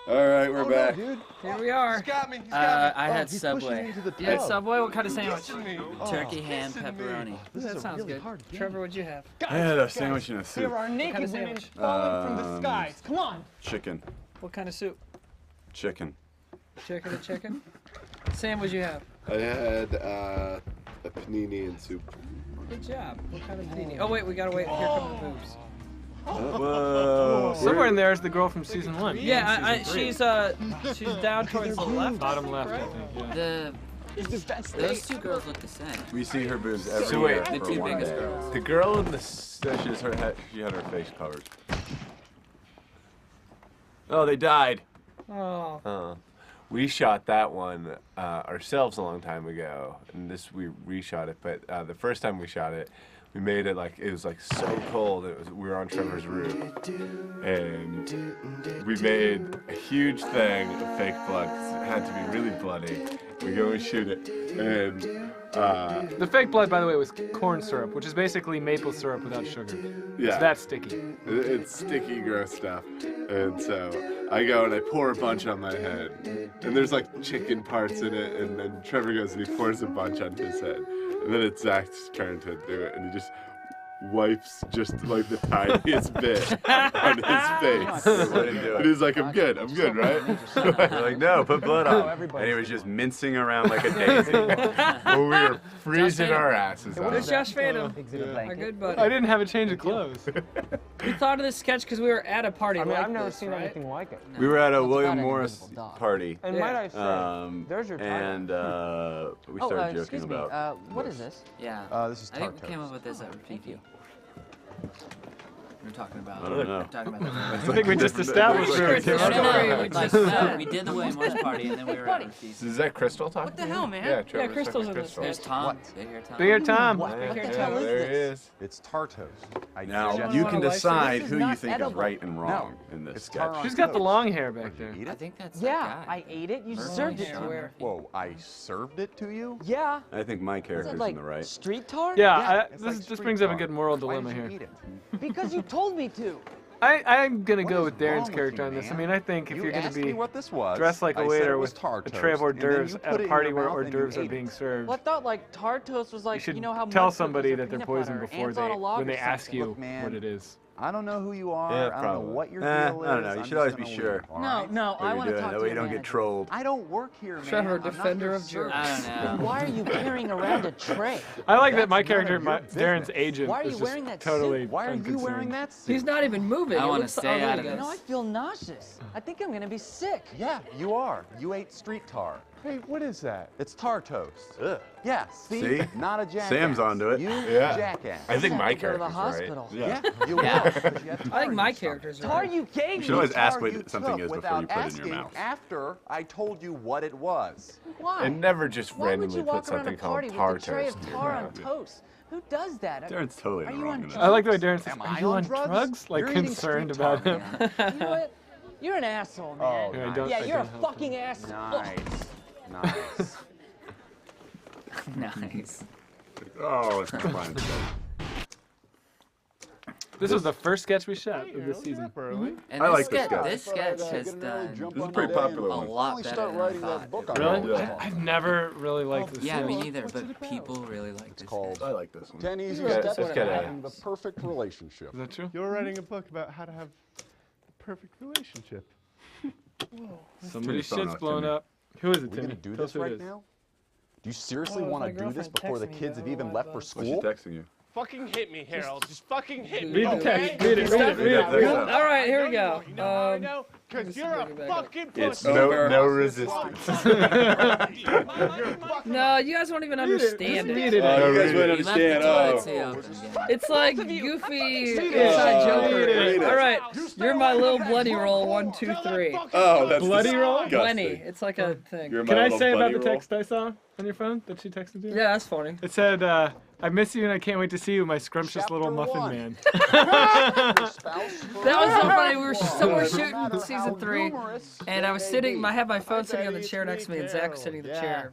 All right, we're back. No, dude. Here we are. He's got me. He's got me. I had He's Subway. pushing me into the You had tub. Subway? What kind of sandwich? Kissing me. Turkey, ham, kissing me. pepperoni. This That is a sounds really good. hard game. Trevor, what'd you have? I had a sandwich and a soup. There are naked kind of women sandwich? falling from the skies. Come on. Chicken. What kind of soup? Chicken. Chicken and chicken? Sam, what'd you have? I had a panini and soup. Good job. What kind of panini? Oh, wait, we gotta wait. Here come the boobs. Whoa. Somewhere in there is the girl from season 1. Yeah, she's down towards the left. Bottom left, I think. Yeah. Those two girls look the same. We see her boobs every So wait, year the for two one biggest day. girls. The girl in the She had her face covered. oh, they died. Oh. We shot that one ourselves a long time ago, and we reshot it. But the first time we shot it, we made it like it was like so cold. We were on Trevor's roof, and we made a huge thing of fake blood. 'Cause it had to be really bloody. We go and shoot it, and The fake blood, by the way, was corn syrup, which is basically maple syrup without sugar. yeah, It's that sticky. it's sticky, gross stuff. And so I go and I pour a bunch on my head, and there's like chicken parts in it. And then Trevor goes and he pours a bunch on his head, and then it's Zach's turn to do it, and he just wipes just like the tiniest bit on his face. Let him do And it. he's like, I'm good, right? We're like, no, put blood on. And he was just mincing around like a daisy. Well, we were freezing our asses There's off. Josh Phantom, Exhibit our blanket. good buddy. I didn't have a change of clothes. We thought of this sketch because we were at a party I mean, like I've never this, seen right? anything like it. We were at a It's William about an Morris invisible dog. party. And Yeah. might I say, there's your title. And we started joking excuse me. about. What is this? Yeah. This is I think we tart came up toast. with this at Review. We were talking about. I don't know. Talking about I think we just established Sure, where it's it a came story. from. We Like, just said. we did the William Morris party, and then we were at Review. Is that Crystal talking? What the hell, man? Yeah, Trevor. Crystal's in this. There's Tom. Big hair Tom. Big Hair Tom. Yeah, there he is. It's tart toast. Now Someone you want can a license? decide This is who you not think is edible. right and wrong No, in this it's sketch. tar on She's got the toast. long hair back there. Eat I it? think that's Yeah, that guy. I ate it. You Burn served hair it to on me. her feet. Whoa, I served it to you? Yeah. I think my Is character's it like in the right. street tart? Yeah, it's this like brings up a street good tart. moral Why dilemma did you here. eat it? Because you told me to. I'm gonna What go is with Darren's wrong with character you, on this. I man? mean, I think if You you're gonna asked me be what this was. dressed like a I said waiter it was with tart a tray of toast, hors and then d'oeuvres you at put a it in party your where mouth hors and you d'oeuvres are ate being it. served, Well, I thought like tart toast was like, you should you know how tell mud somebody was that like they're peanut poisoned butter, before ants on a log when or they ask something. you Look, man, what it is. I don't know who you are. Yeah, I don't probably. know what your I deal is. don't know. You I'm should just always be gonna sure. leave, all No, right? no, What I you're want to doing. talk That to way your you don't get manager. trolled. I don't work here, man. Trevor, I'm not defender your of jerks. I servant. don't know. Why are you carrying around a tray? I like that my That's none of character, your Darren's business. agent, Why are is you just wearing that totally suit? Why are you wearing unconcerned. that suit? He's not even moving. I It wanna looks- stay there out you of go. No, I feel nauseous. I think I'm gonna be sick. Yeah, you are. You ate street tar. Hey, what is that? It's tar toast. Ugh. Yeah, see? See? Not a jackass. Sam's onto it. You Yeah. jackass. I think I'm my gonna go to the character's right. hospital. Yeah, you will. Yeah. 'cause you have I think tar my in your character's stomach. Tar right. you gave You me. should always ask Tar what you something took is before without you put it in asking your mouth. after I told you what it was. Why? And never just Why would randomly you put walk around something a called party tar with a tray toast of in your tar on mouth. toast? Who does that? Darren's totally Are in the you wrong on in this. I like the way Darren says, Am are I you on on drugs? drugs? Like You're eating concerned street about tar, him. You know what? You're an asshole, man. Oh, Yeah, I nice. don't- yeah, I you're a don't help fucking asshole. Nice. Nice. Nice. Oh, it's not fun. This was the first sketch we shot of this season. And I this like this sketch, guy. this sketch has done This is a pretty popular a one. lot better than I thought. Really? Yeah. I've never really liked this. Yeah, sketch. me neither, but people really like this called- sketch. I like this one. 10 easy Yeah, steps that's to what I having the perfect relationship. Is that true? You're writing a book about how to have a perfect relationship. Somebody's phone shit's off, blown Timmy. up. Who is it, Are we Timmy? gonna do Tell us this who it right is. now? Do you seriously Oh, it's want my to do this girlfriend before the texting me kids about have even why left for What's she school? texting you? Fucking hit me, Harold. Just fucking hit Read me. the okay? text. Read it, read it, read it. Read it. All right, here we You know go. why. You know how I know? Because you're a bring it back up. fucking It's pussy. over. No resistance. No, you guys won't even understand it. Read it. Oh, you guys You wouldn't left the understand. toilet Oh. seat open again. It's like goofy inside Joker. Read it. All right, you're my little bloody roll. 1, 2, 3. Oh, that's Bloody roll? Plenty. disgusting. It's like a thing. You're my Can I little say about bunny the roll. text I saw on your phone that she texted you? Yeah, that's funny. It said, I miss you and I can't wait to see you, my scrumptious little Chapter muffin 1. man. That was so funny. We were shooting season 3, and I was sitting. I had my phone sitting on the chair next to me, and Zach was sitting in the chair.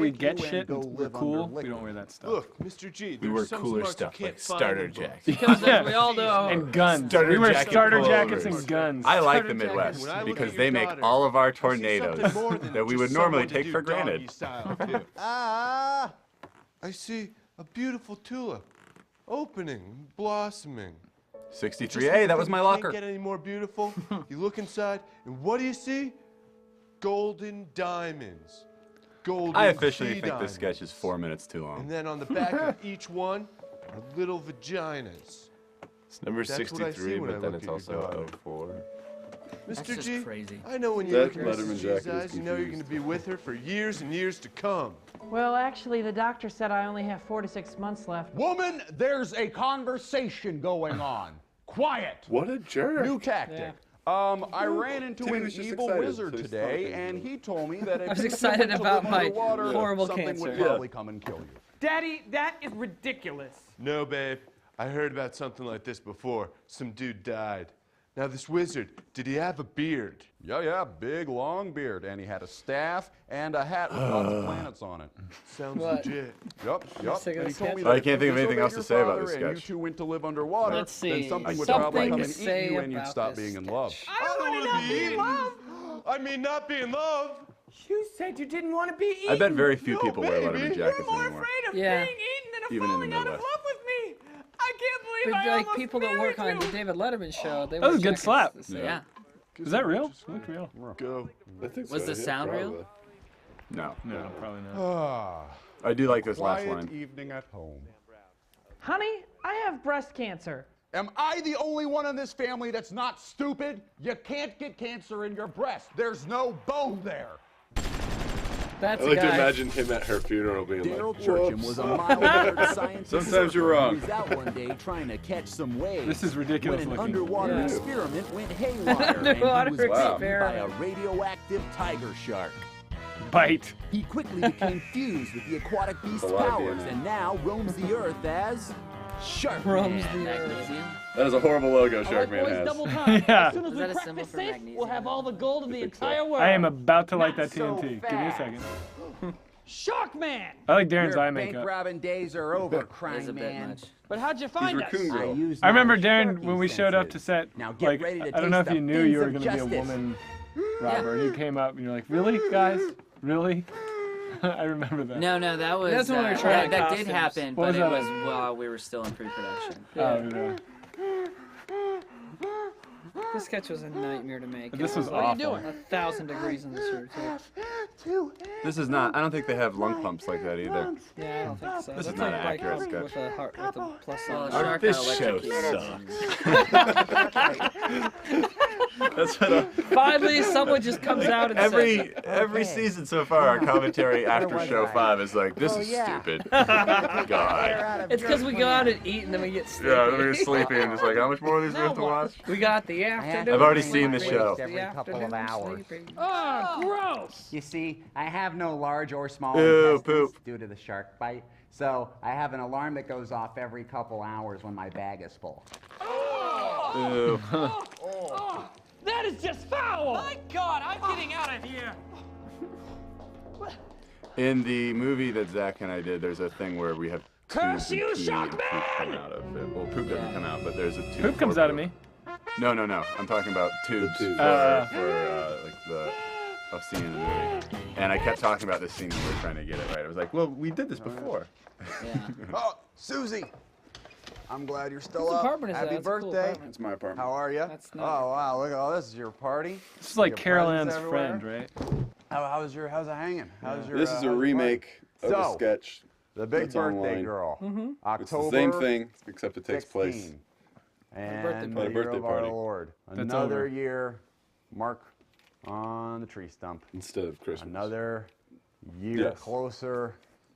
we take get you and shit go and we're live cool, under we don't wear that stuff. Look, Mr. G, We there's wear some cooler smarts you stuff can't like find starter in the book. jacks. Because Yeah. we all know. And guns. Starter We wear jacket starter pullovers. jackets and guns. I like Starter the jackets. Midwest When I look because at they your make daughter, all of our I see something tornadoes more than that we just would normally someone to take do for granted. doggy style, too. I see a beautiful tulip. opening, blossoming. 63A, that was my locker. Can't get any more beautiful. You look inside, and what do you see? Golden diamonds. Golden I officially sea think this sketch diamonds. is 4 minutes too long. And then on the back of each one are little vaginas. It's number That's what I see 63, when I but then look it's at also your daughter. 04. That's Mr. just G, crazy. I know when you That look at Letterman Mrs. Jack G's is eyes, you know you're going to be with her for years and years to come. Well, actually, the doctor said I only have 4 to 6 months left. Woman, there's a conversation going on. Quiet. What a jerk. New tactic. I ran into Timmy an was just evil excited, wizard so he's today, talking. and he told me that if I was you excited went to about live my underwater, horrible something cancer. would probably come and kill you. Daddy, that is ridiculous. No, babe. I heard about something like this before. Some dude died. Now, this wizard, did he have a beard? Yeah, big long beard, and he had a staff and a hat with lots of planets on it. Sounds What? legit. Yup. sick of And he the told me sketch? that I can't think of if you anything else to disobeyed say about your this father and sketch. you two went to live underwater, Let's then see. something would Something probably come to and eat say you, and you'd about stop this being in sketch. love. I don't want to be in love. I mean, not be in love. You said you didn't want to be eaten. I bet very few No, people wear baby. Letterman You're jackets more anymore. afraid of Yeah. being eaten than of Even in the falling out of Midwest. love with me. I can't believe But I like almost people that work married on the you. David Letterman show, they That wear was a good jackets slap. the same. Yeah. Is that real? Look real. Go. I think Was so, the yeah, sound real? probably. No. No, probably not. I do like this last Quiet line. evening at home. Honey, I have breast cancer. Am I the only one in this family that's not stupid? You can't get cancer in your breast. There's no bone there. That's I a like to guy. imagine him at her funeral being Daryl like, Churcham was a mild-mannered scientist. Sometimes you're wrong. He was out one day trying to catch some waves. This is ridiculous when an looking. underwater Yeah. experiment went haywire, Underwater and he was bitten by a experiment. radioactive tiger shark. Bite. He quickly became fused with the aquatic beast's A lot of powers DNA. and now roams the earth as Shark Roams Man. the earth. Magnesium? That is a horrible logo All right, Sharkman boys, has. double time. Yeah. As soon as Is we that a crack symbol this for safe, magnesium? we'll have all the gold in the think so. entire world. I am about to light that Not so TNT. Give me a fast. second. Shark Man! I like Darren's Your eye bank makeup. robbing days are over, Is crying a bit man. much. But how'd you He's find us? Raccoon I Girl. used I remember my Darren Sharky when we showed up to senses. set. Now get Like, ready to I don't know if taste you the knew you fins were of going to be a justice. woman, Robert. You came up and you're like, really, guys? Really? I remember that. No, that was. That's when we were trying that costumes. did happen, What but was it that was like? while we were still in pre-production. Oh, yeah. This sketch was a nightmare to make. This was What are you awful. doing? 1,000 degrees in this room, too. This is not. I don't think they have lung pumps like that either. Yeah, I don't think so. This That's is not like an bike accurate pump sketch. with a heart, with a plus Well, sign. a shark This got show electrocuted. That's what Finally, someone just comes out and says, every season so far. Our commentary after show 5 is like, this is stupid. God. it's because we go out and eat and then we get sleepy. Yeah, then we get sleepy and just like, how much more of these do we have to watch? We got the afternoon. I've already seen the show. Every couple of hours. Oh, gross! You see, I have no large or small Ew, intestines poop. due to the shark bite, so I have an alarm that goes off every couple hours when my bag is full. Ew. That is just foul! My God, I'm getting out of here. In the movie that Zach and I did, there's a thing where we have Curse tubes and you, pee Shark and poop come out of it. Well, poop doesn't come out, but there's a tube. Poop comes for out of poop. me. No. I'm talking about tubes tubes. for like the a scene in the movie. And I kept talking about this scene and we were trying to get it right. I was like, well, we did this before. Yeah. Oh, Susie. I'm glad you're still Whose up. apartment is Happy that? It's a cool birthday. apartment. It's my apartment. How are you? That's not- Oh, wow. Look at all this. Is your party? This is like Your Carol presents Ann's everywhere? friend, right? How's it hanging? How's your, This is how's a your remake of a So, sketch. party? The big that's birthday online. girl. Mm-hmm. It's the October same thing, except it takes place. 16. birthday And party. the year Birthday of our party. Lord. That's Another over. year mark on the tree stump. Instead of Christmas. Another year Yes. closer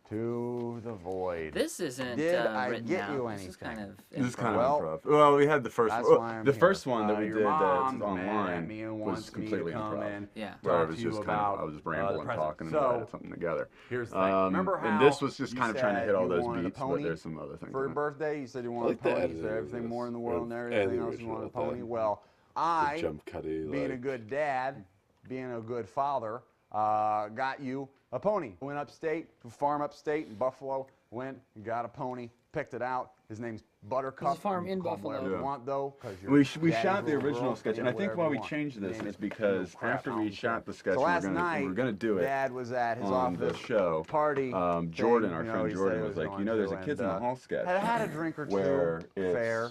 to the void. This isn't Did I written get out. you This is anything? kind of. This is kind Well, of improv. Well, we had the first That's one. why I'm The here. first one that we Your did mom's that's mad at online me and was wants me to completely come improv. in, Yeah. Where I talk was to you just kind of, about, I was just the rambling, present. talking, and So, we added something together. Here's the thing. Remember how and this was just you kind of trying to said hit all you those wanted a beats, but pony there's some other things. for your in it. birthday? You said you I wanted like a the pony. You editing said of everything this, more in the or- world and and everything the else you wanted a original, pony. the- Well, The I, jump cutty, being a like, good dad, being a good father, got you a pony. Went upstate, to a farm upstate in Buffalo, went and got a pony picked it out. His name's Buttercup. There's a farm in Call him Buffalo. whatever you want, though, 'cause you're We daddy's shot the little original girl, sketch, you and I know, think whatever why you we want. changed this Name is it, because crap, after I we don't shot care. the sketch, So we last were night, gonna do it Dad was at his on the office show. party. Jordan, thing, our you know, friend he Jordan, said he was like, going you know, there's a to, Kids in the and, Hall sketch had a drink or two. where it's fair.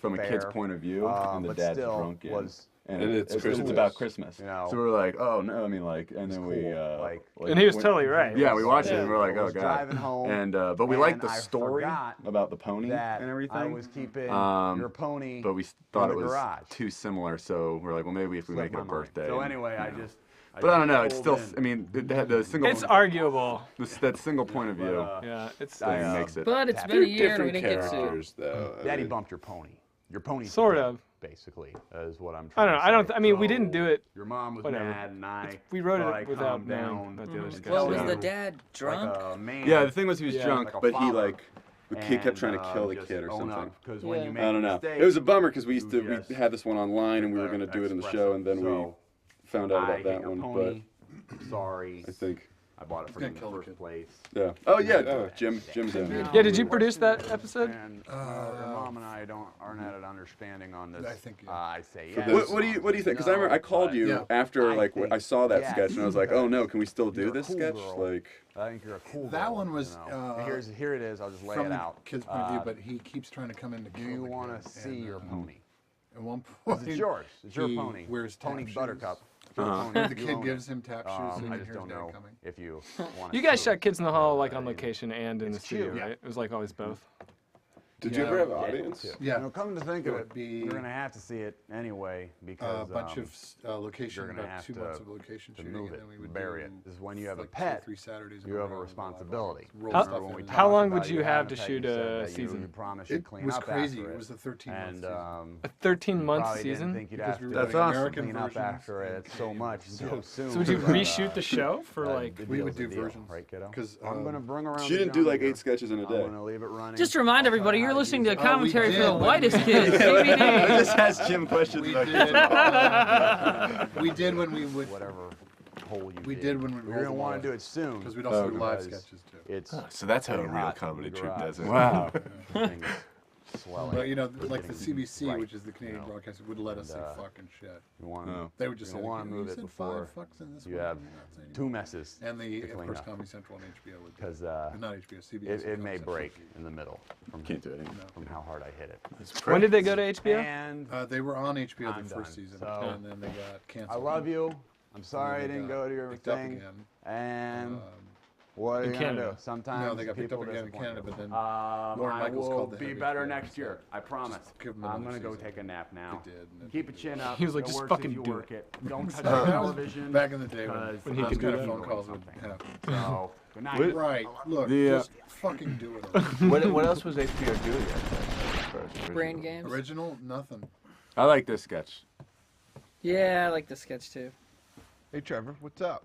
from a kid's fair, point of view, and the but dad's still drunk in. was And it's it's Christmas. about Christmas. You know, so we're like, oh no, I mean like, and then cool. we And he was totally right. Yeah, we watched it Yeah. and we're like, I oh was god. driving home, And but we liked the and I story forgot about the pony that and everything. I was keeping your pony but we thought in it the was garage. too similar, so we're like, well, maybe if we Slipped make it a my mind. birthday. So and, anyway, I you know. just. But I don't know. It's pulled still. in. I mean, the single. It's arguable. That single point of view. Yeah, it's. thing makes it. But it's been a year and we didn't get sued. characters, though. Daddy bumped your pony. Your pony. Sort of. Basically, is what I'm I trying don't know. to I don't. say. I mean, we So, didn't do it. Your mom was Whatever. mad, and I. We wrote thought it I'd without calm knowing down about the other and sketch. Well, tell was you the dad drunk? Like a man. Yeah, the thing was he was Yeah. drunk, Like a but he father. like the kid kept trying to kill the just kid or own something. up, 'cause when Yeah. you I make don't a know. mistake, It was a bummer because we you just had this one online and we were gonna do it in the express show, it. and then we So, found out I about hit that your one. pony. Sorry. But I think. I bought it for you in the first place. Yeah. Oh yeah. Jim's in. Yeah, did you produce that episode? And your mom and I aren't at an understanding on this. I think, yeah. I say For yes. this- What do you think? Because I remember I called you Yeah. after I like think I saw that yes, sketch and I was like, oh no, can we still do you're a this cool sketch? girl. Like. I think you're a cool That girl, one was, you know. And here it is. I'll just lay from it the out. kid's point of view, but he keeps trying to come in to Do kill you the want kid, to see and, your pony? At one 'Cause point, it's yours. It's your he pony. wears tap Pony shoes. Buttercup. The kid gives him tap shoes, and I he just hears don't Dad know coming. if you want You guys shot Kids in the Hall like on location and in the It's studio, cute. right? It was like always both. Did you Yeah. ever have an Yeah, audience? Yeah. No, come to think It of would it, be you're gonna have to see it anyway because a bunch of location, you're gonna about have 2 to- months of location to shooting, move and it, then we would bury do it. This is when you have like a pet, 2 or 3 Saturdays in you a have a row, responsibility. roll How- stuff When we in. How talked long about would you you have having to a pet, shoot you said a that season? You promised you'd It clean was up crazy. after It was a 13-month and season. A 13-month probably season? didn't think you'd Because have we to were That's doing awesome. American clean up versions after it and so much so soon. So would you but, reshoot the show for like? the We would deal's do the deal, versions, right, kiddo? 'cause, I'm gonna bring around. She the didn't do John like Deere. 8 sketches in a I'm day. gonna leave it running. Just remind everybody, you're listening to a commentary for the did, whitest kids. I DVD. just asked Jim questions We about did. Kids in the Hall. We did when we would. whatever hole you We dig. did when we We're rolled gonna them want all to do it soon because we'd also do live because sketches too. It's So that's how a very real hot comedy in the troupe garage. does it. Wow. Thing is swelling. But you know, It's like the getting CBC, right, which is the Canadian you know, broadcaster, would let us say and, fucking shit. You want Oh. They would just say, want to "You move it said before 5 fucks in this you one, have can not say 2 anything." messes And the, to of clean course, up. Comedy Central and HBO would. Because Not HBO, CBS. it and may Comedy Central. break in the middle from, Can't do it anymore. from how hard I hit it. When did they go to HBO? And They were on HBO I'm the first done. season, So, and then they got I canceled. love you. I'm sorry I they didn't got go to your picked up thing. again. And Um, what are In you gonna Canada. do? Sometimes No, they got picked people up again in disappoint Canada, you. but then I Lorne Michaels will called the be head of better HBO next and year. said, I promise. "Just give 'em I'm another gonna go season." take a nap now. They did, and it Keep it chin up. He was like, It "Just works fucking if you do work it." it. Don't touch That the was television. back in the day because When he those could do kind of that. phone calls would Something. happen. So, good night. Right. Look, The, just fucking do it. already. What else was HBO doing? At that? Brain games. Original, nothing. I like this sketch. Yeah, I like the sketch too. Hey, Trevor, what's up?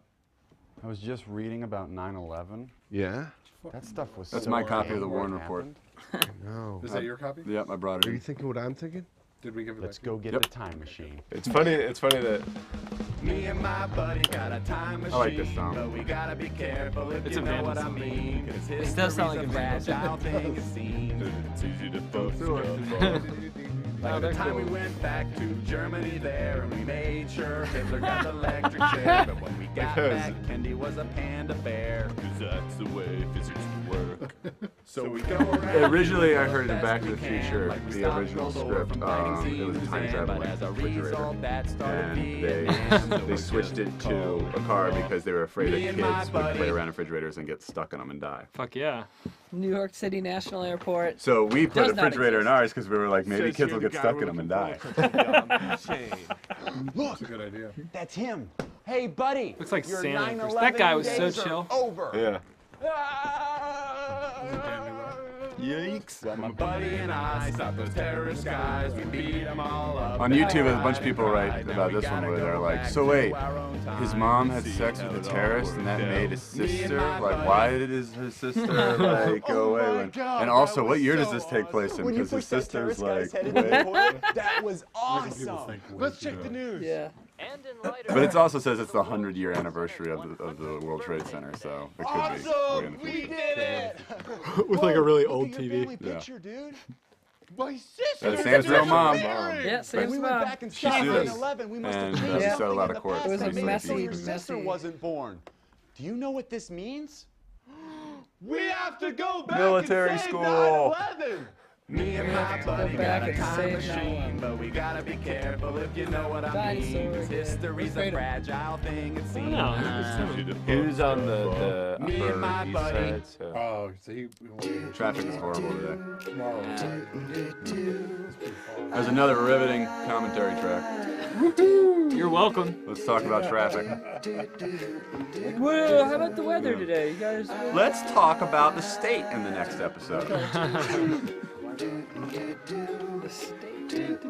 I was just reading about 9/11. Yeah? That stuff was That's so my copy of the bad Warren when it Report. happened. No. Is that your copy? Yep, I brought it Are you in. thinking what I'm thinking? Did we give it Let's back? go get Yep. the time machine. It's funny that Me and my buddy got a time machine. I like this song. But we gotta be careful if It's you a know what Vandal I song. mean. 'Cause It does sound like a history's Vandal fragile thing, it seems. it's easy to fuck By the they're time cool. we went back to Germany there, and we made sure Hitler got the electric chair. But when we got back, Kendi was a panda bear. Cause that's the way physics work. So we go around. Originally, I doing heard the in Back best to the we can, Future, like we the stopped original Goldor script, from fighting it was a time Suzanne, traveling but as a refrigerator. result, that started And Vietnam. they switched it to a car because they were afraid Me that and my kids would play buddy. around refrigerators and get stuck in them and die. Fuck yeah. New York City National Airport. So we put Does a not refrigerator in exist. ours because we were like, maybe Says kids here will the get guy stuck we're in them and die. That's a good idea. That's him. Hey, buddy. Looks like your Santa. 9/11 That guy was so days are chill. Over. Yeah. Yikes. Well, my buddy and I stopped those terrorist guys. We beat them all up. On YouTube, a bunch of people write about this one where they're like, so wait, his mom had sex with a terrorist and that made his sister? Like, why did his sister like go away? And also, what year does this take place in? Because his sister's like, wait. That was awesome. Let's check the news. Yeah. But it also says it's the 100-year anniversary of the World Trade Center, so it could be way in the We future. did it! With like a really old Look at your family TV. picture, dude. My sister. That's Sam's real mom. Yeah, Sam's When we went mom. back and She stopped sued us, 9/11, we must have and changed we something settled out in of the court. past. It was a Maybe messy, your sister messy- wasn't born. Do you know what this means? We have to go back Military and save school. 9/11. Me and my buddy back got a and time save machine, 9/11. but we gotta be careful if you know what I mean. Dinosaur 'Cause again. history's a fragile thing, it seems. He was on the Me and my upper east buddy. side, so. Oh, so he. Traffic is horrible today. Tomorrow. There's another riveting commentary track. You're welcome. Let's talk about traffic. Well, how about the weather today? You guys. Let's talk about the state in the next episode. The state.